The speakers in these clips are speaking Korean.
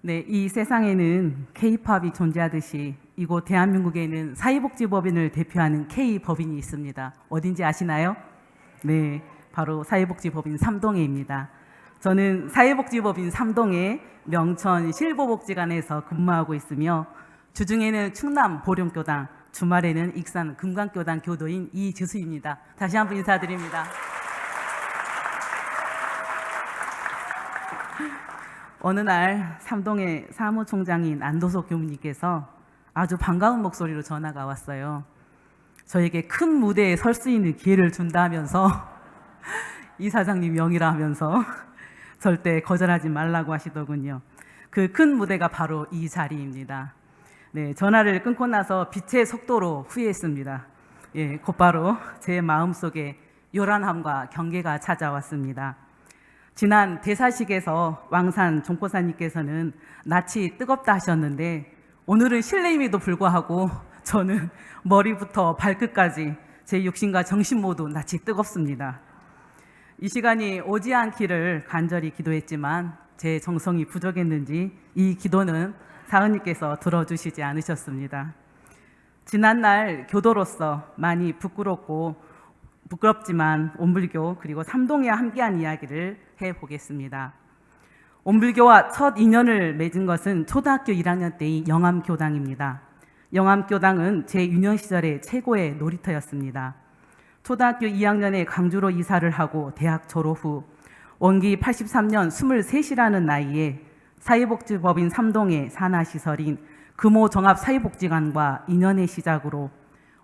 네, 이 세상에는 K-팝이 존재하듯이 이곳 대한민국에는 사회복지법인을 대표하는 K-법인이 있습니다. 어딘지 아시나요? 네, 바로 사회복지법인 삼동회입니다. 저는 사회복지법인 삼동회 명천 실보복지관에서 근무하고 있으며 주중에는 충남 보령교당, 주말에는 익산 금강교당 교도인 이지수입니다. 다시 한번 인사드립니다. 어느 날 삼동의 사무총장인 안도석 교무님께서 아주 반가운 목소리로 전화가 왔어요. 저에게 큰 무대에 설 수 있는 기회를 준다면서 이사장님 명의라 하면서 절대 거절하지 말라고 하시더군요. 그 큰 무대가 바로 이 자리입니다. 네, 전화를 끊고 나서 빛의 속도로 후회했습니다. 예, 곧바로 제 마음속에 요란함과 경계가 찾아왔습니다. 지난 대사식에서 왕산 종포사님께서는 낯이 뜨겁다 하셨는데 오늘은 실내임에도 불구하고 저는 머리부터 발끝까지 제 육신과 정신 모두 낯이 뜨겁습니다. 이 시간이 오지 않기를 간절히 기도했지만 제 정성이 부족했는지 이 기도는 사은님께서 들어주시지 않으셨습니다. 지난날 교도로서 많이 부끄럽지만 온불교 그리고 삼동회와 함께한 이야기를 해보겠습니다. 온불교와 첫 인연을 맺은 것은 초등학교 1학년 때의 영암교당입니다. 영암교당은 제 유년 시절의 최고의 놀이터였습니다. 초등학교 2학년에 강주로 이사를 하고 대학 졸업 후 원기 83년 23이라는 나이에 사회복지법인 삼동회 산하시설인 금호정합사회복지관과 인연의 시작으로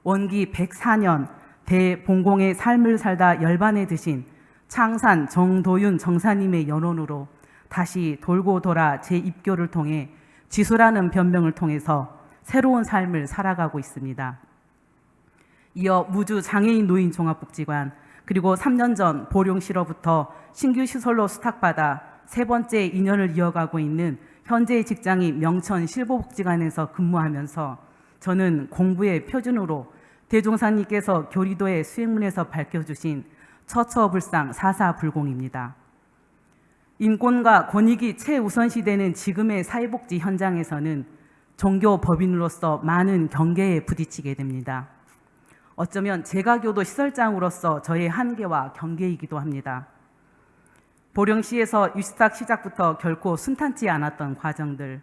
원기 104년 대봉공의 삶을 살다 열반에 드신 창산 정도윤 정사님의 연원으로 다시 돌고 돌아 재입교를 통해 지수라는 변명을 통해서 새로운 삶을 살아가고 있습니다. 이어 무주 장애인 노인 종합복지관 그리고 3년 전 보령시로부터 신규 시설로 수탁받아 세 번째 인연을 이어가고 있는 현재 직장인 명천 실보복지관에서 근무하면서 저는 공부의 표준으로 대종사님께서 교리도의 수행문에서 밝혀주신 처처불상 사사불공입니다. 인권과 권익이 최우선시되는 지금의 사회복지 현장에서는 종교 법인으로서 많은 경계에 부딪히게 됩니다. 어쩌면 재가교도 시설장으로서 저의 한계와 경계이기도 합니다. 보령시에서 유스탁 시작부터 결코 순탄치 않았던 과정들,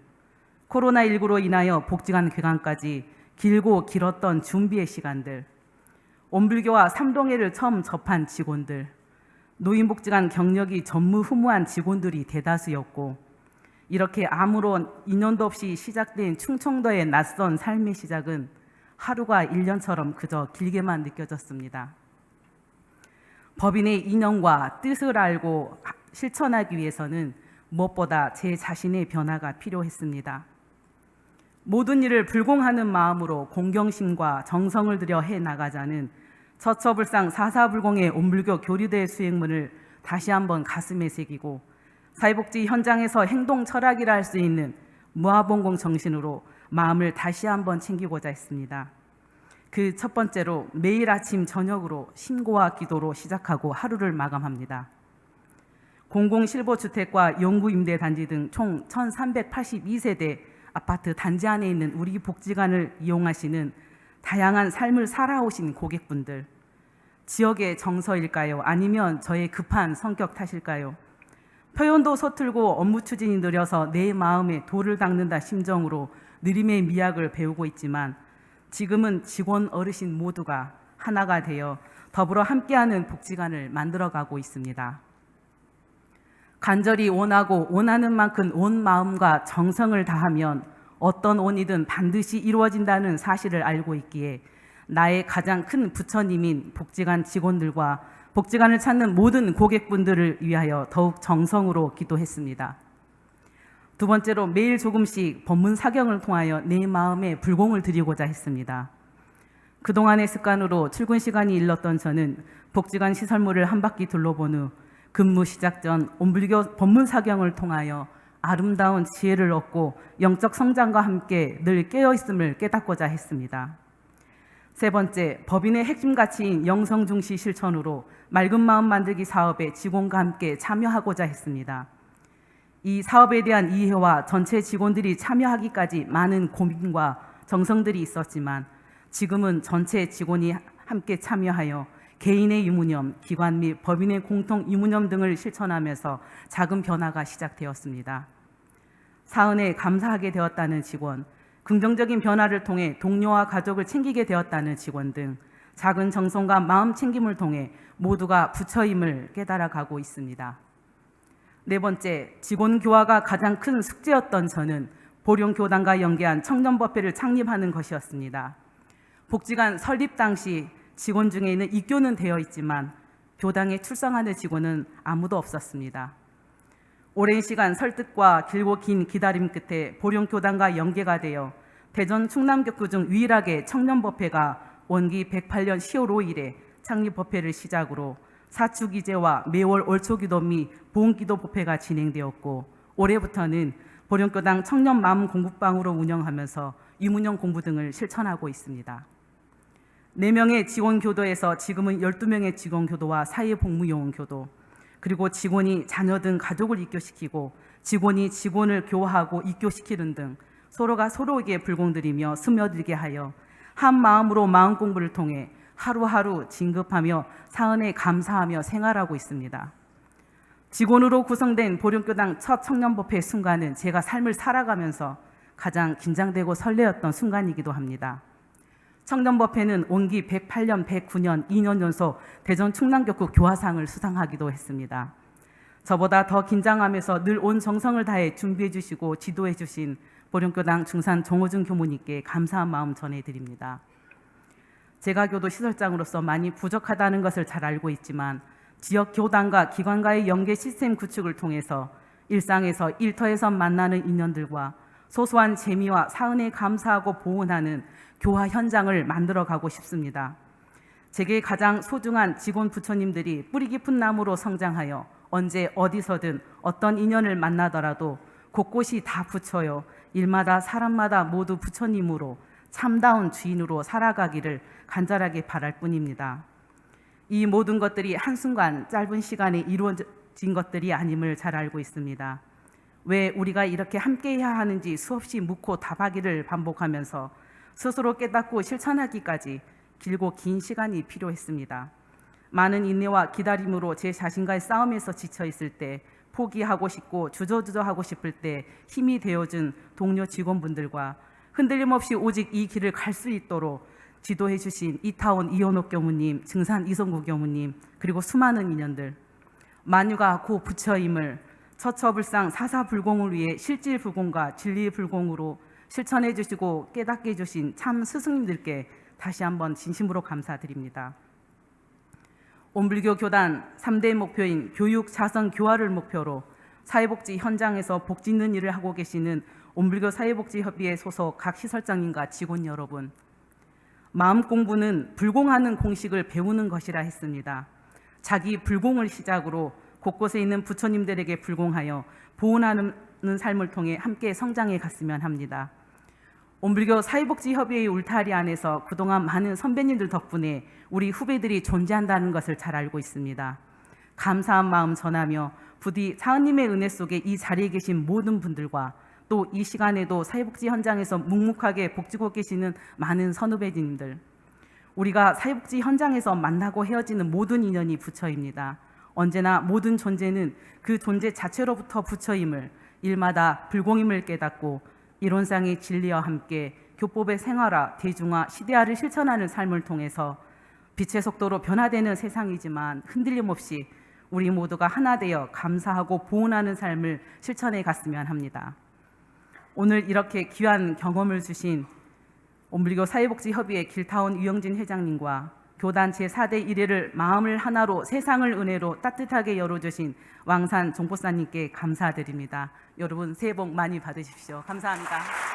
코로나19로 인하여 복지관 개관까지 길고 길었던 준비의 시간들, 온불교와 삼동회를 처음 접한 직원들, 노인복지관 경력이 전무후무한 직원들이 대다수였고 이렇게 아무런 인연도 없이 시작된 충청도의 낯선 삶의 시작은 하루가 1년처럼 그저 길게만 느껴졌습니다. 법인의 인연과 뜻을 알고 실천하기 위해서는 무엇보다 제 자신의 변화가 필요했습니다. 모든 일을 불공하는 마음으로 공경심과 정성을 들여 해나가자는 처처불상 사사불공의 온불교 교리대 수행문을 다시 한번 가슴에 새기고 사회복지 현장에서 행동 철학이라 할 수 있는 무아봉공 정신으로 마음을 다시 한번 챙기고자 했습니다. 그 첫 번째로 매일 아침 저녁으로 신고와 기도로 시작하고 하루를 마감합니다. 공공실보주택과 영구임대단지 등 총 1382세대 아파트 단지 안에 있는 우리 복지관을 이용하시는 다양한 삶을 살아오신 고객분들, 지역의 정서일까요? 아니면 저의 급한 성격 탓일까요? 표현도 서툴고 업무 추진이 느려서 내 마음에 돌을 닦는다 심정으로 느림의 미학을 배우고 있지만 지금은 직원 어르신 모두가 하나가 되어 더불어 함께하는 복지관을 만들어가고 있습니다. 간절히 원하고 원하는 만큼 온 마음과 정성을 다하면 어떤 원이든 반드시 이루어진다는 사실을 알고 있기에 나의 가장 큰 부처님인 복지관 직원들과 복지관을 찾는 모든 고객분들을 위하여 더욱 정성으로 기도했습니다. 두 번째로 매일 조금씩 법문 사경을 통하여 내 마음에 불공을 드리고자 했습니다. 그동안의 습관으로 출근 시간이 일렀던 저는 복지관 시설물을 한 바퀴 둘러본 후 근무 시작 전 온불교 법문 사경을 통하여 아름다운 지혜를 얻고 영적 성장과 함께 늘 깨어있음을 깨닫고자 했습니다. 세 번째, 법인의 핵심 가치인 영성중시 실천으로 맑은 마음 만들기 사업에 직원과 함께 참여하고자 했습니다. 이 사업에 대한 이해와 전체 직원들이 참여하기까지 많은 고민과 정성들이 있었지만 지금은 전체 직원이 함께 참여하여 개인의 유무념, 기관 및 법인의 공통 유무념 등을 실천하면서 작은 변화가 시작되었습니다. 사은에 감사하게 되었다는 직원, 긍정적인 변화를 통해 동료와 가족을 챙기게 되었다는 직원 등 작은 정성과 마음 챙김을 통해 모두가 부처임을 깨달아가고 있습니다. 네 번째, 직원 교화가 가장 큰 숙제였던 저는 보령교단과 연계한 청년법회를 창립하는 것이었습니다. 복지관 설립 당시 직원 중에는 입교는 되어 있지만 교당에 출석하는 직원은 아무도 없었습니다. 오랜 시간 설득과 길고 긴 기다림 끝에 보령교단과 연계가 되어 대전 충남교구 중 유일하게 청년법회가 원기 108년 10월 5일에 창립법회를 시작으로 사축이제와 매월 올초기도 및 보훈기도 법회가 진행되었고 올해부터는 보령교당 청년 마음 공부방으로 운영하면서 유문형 공부 등을 실천하고 있습니다. 4명의 직원교도에서 지금은 12명의 직원교도와 사회복무요원교도, 그리고 직원이 자녀 등 가족을 입교시키고 직원이 직원을 교화하고 입교시키는 등 서로가 서로에게 불공들이며 스며들게 하여 한 마음으로 마음 공부를 통해 하루하루 진급하며 사은에 감사하며 생활하고 있습니다. 직원으로 구성된 보령교당 첫 청년법회 순간은 제가 삶을 살아가면서 가장 긴장되고 설레었던 순간이기도 합니다. 청년법회는 원기 108년, 109년, 2년 연속 대전 충남교구 교화상을 수상하기도 했습니다. 저보다 더 긴장하면서 늘 온 정성을 다해 준비해 주시고 지도해 주신 보령교당 중산 정호준 교무님께 감사한 마음 전해드립니다. 제가 교도 시설장으로서 많이 부족하다는 것을 잘 알고 있지만 지역 교단과 기관과의 연계 시스템 구축을 통해서 일상에서 일터에서 만나는 인연들과 소소한 재미와 사은에 감사하고 보훈하는 교화 현장을 만들어가고 싶습니다. 제게 가장 소중한 직원 부처님들이 뿌리 깊은 나무로 성장하여 언제 어디서든 어떤 인연을 만나더라도 곳곳이 다 부처요, 일마다 사람마다 모두 부처님으로 참다운 주인으로 살아가기를 간절하게 바랄 뿐입니다. 이 모든 것들이 한순간 짧은 시간에 이루어진 것들이 아님을 잘 알고 있습니다. 왜 우리가 이렇게 함께해야 하는지 수없이 묻고 답하기를 반복하면서 스스로 깨닫고 실천하기까지 길고 긴 시간이 필요했습니다. 많은 인내와 기다림으로 제 자신과의 싸움에서 지쳐있을 때, 포기하고 싶고 주저주저하고 싶을 때 힘이 되어준 동료 직원분들과 흔들림 없이 오직 이 길을 갈 수 있도록 지도해 주신 이타원 이현옥 교무님, 증산 이성구 교무님, 그리고 수많은 인연들, 만유가 고 부처임을 처처불상 사사불공을 위해 실질불공과 진리불공으로 실천해 주시고 깨닫게 해주신 참 스승님들께 다시 한번 진심으로 감사드립니다. 온불교 교단 3대 목표인 교육, 자선, 교화를 목표로 사회복지 현장에서 복지 있는 일을 하고 계시는 온불교 사회복지협의회 소속 각 시설장님과 직원 여러분, 마음 공부는 불공하는 공식을 배우는 것이라 했습니다. 자기 불공을 시작으로 곳곳에 있는 부처님들에게 불공하여 보훈하는 삶을 통해 함께 성장해 갔으면 합니다. 온불교 사회복지협의회의 울타리 안에서 그동안 많은 선배님들 덕분에 우리 후배들이 존재한다는 것을 잘 알고 있습니다. 감사한 마음 전하며 부디 사은님의 은혜 속에 이 자리에 계신 모든 분들과 또 이 시간에도 사회복지 현장에서 묵묵하게 복지고 계시는 많은 선후배님들, 우리가 사회복지 현장에서 만나고 헤어지는 모든 인연이 부처입니다. 언제나 모든 존재는 그 존재 자체로부터 부처임을, 일마다 불공임을 깨닫고 이론상의 진리와 함께 교법의 생활화, 대중화, 시대화를 실천하는 삶을 통해서 빛의 속도로 변화되는 세상이지만 흔들림 없이 우리 모두가 하나 되어 감사하고 보훈하는 삶을 실천해 갔으면 합니다. 오늘 이렇게 귀한 경험을 주신 온불교 사회복지협의회 길타원 유영진 회장님과 교단 제4대 1회를 마음을 하나로 세상을 은혜로 따뜻하게 열어주신 왕산 종보사님께 감사드립니다. 여러분 새해 복 많이 받으십시오. 감사합니다.